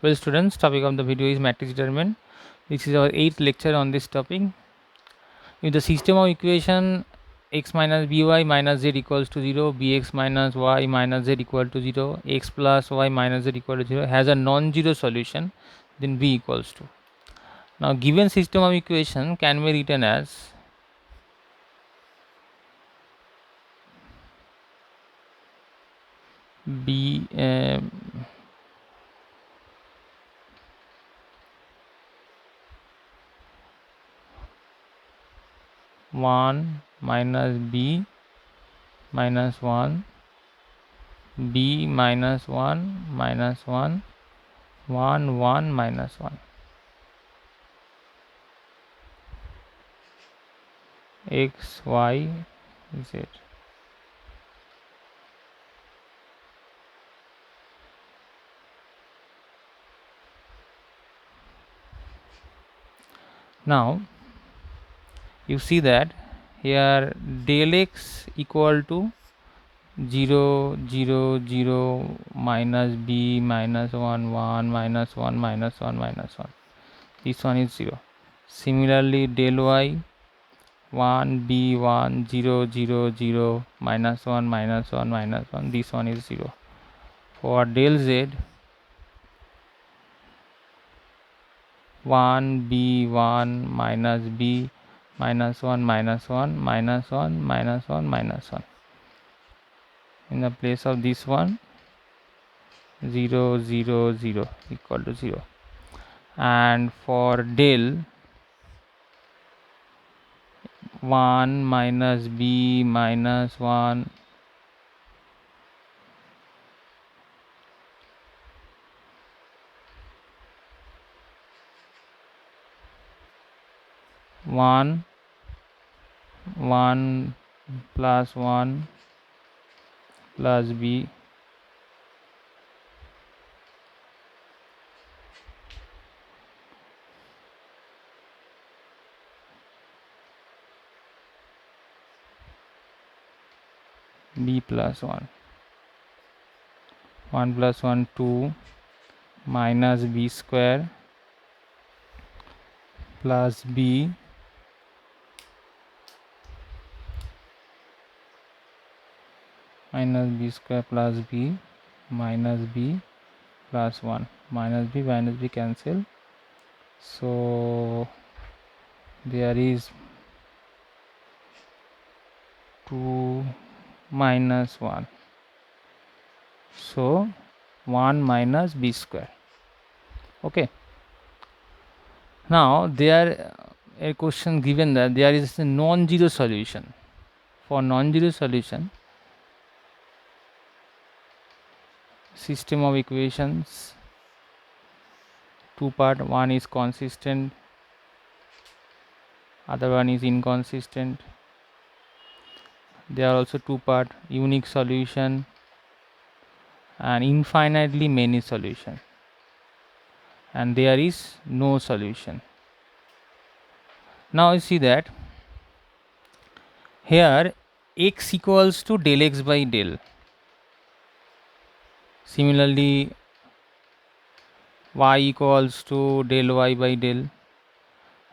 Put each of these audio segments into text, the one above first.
Well students, topic of the video is matrix determinant. This is our 8th lecture on this topic. If the system of equation x minus by minus z equals to 0, bx minus y minus z equal to 0, x plus y minus z equal to 0 has a non-zero solution, then b equals to. Now given system of equation can be written as b 1 minus b minus 1, b minus 1 minus 1, 1 1 minus 1, x y z. Now you see that here del x equal to 0 0 0 minus b minus 1 1 minus 1 minus 1 minus 1, this one is 0. Similarly del y 1 b 1 0 0 0 minus 1 minus 1 minus 1, this one is 0. For del z 1 b 1 minus b minus 1 minus 1 minus 1 minus 1 minus 1, in the place of this one 0 0 0 equal to 0. And for del 1 minus b minus 1 1 1 plus 1 plus b b plus 1 1 plus 1 2 minus b square plus b minus b square plus b minus b plus 1, minus b cancel, so there is 2 minus 1, so 1 minus b square. Okay, now there a question given that there is a non-zero solution. For non-zero solution, system of equations, two part, one is consistent, other one is inconsistent. There are also two part, unique solution and infinitely many solution, and there is no solution. Now you see that here x equals to del x by del. Similarly y equals to del y by del,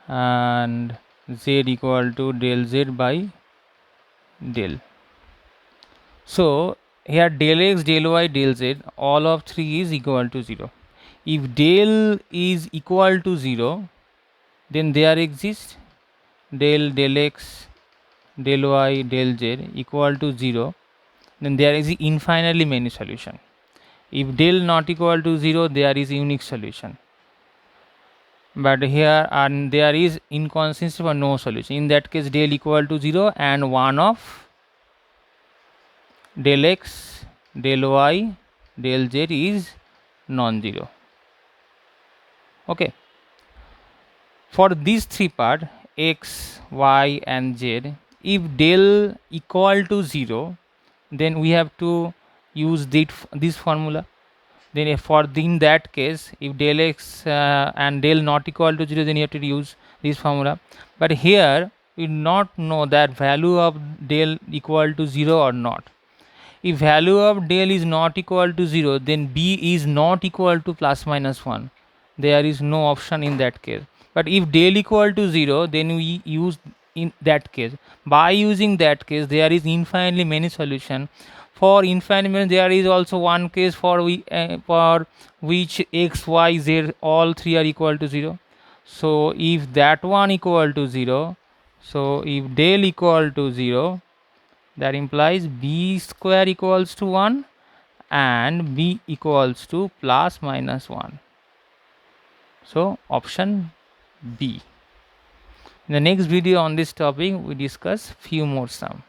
and z equal to del z by del. So here del x, del y, del z, all of three is equal to 0. If del is equal to 0, then there exists del x, del y, del z equal to 0, then there is infinitely many solution. If del not equal to 0, there is unique solution. But here and there is inconsistent or no solution. In that case del equal to 0 and one of del x, del y, del z is non-zero. Okay. For these three part x, y and z, if del equal to 0, then we have to use this formula. Then in that case, if del x and del not equal to 0, then you have to use this formula. But here we not know that value of del equal to 0 or not. If value of del is not equal to 0, then b is not equal to plus minus 1. There is no option in that case. But if del equal to 0, then we use in that case. By using that case, there is infinitely many solution. For infinite means there is also one case for which x, y, z all three are equal to 0. So if that one equal to 0, so if del equal to 0, that implies b square equals to 1 and b equals to plus minus 1. So option B. In the next video on this topic, we discuss few more sum.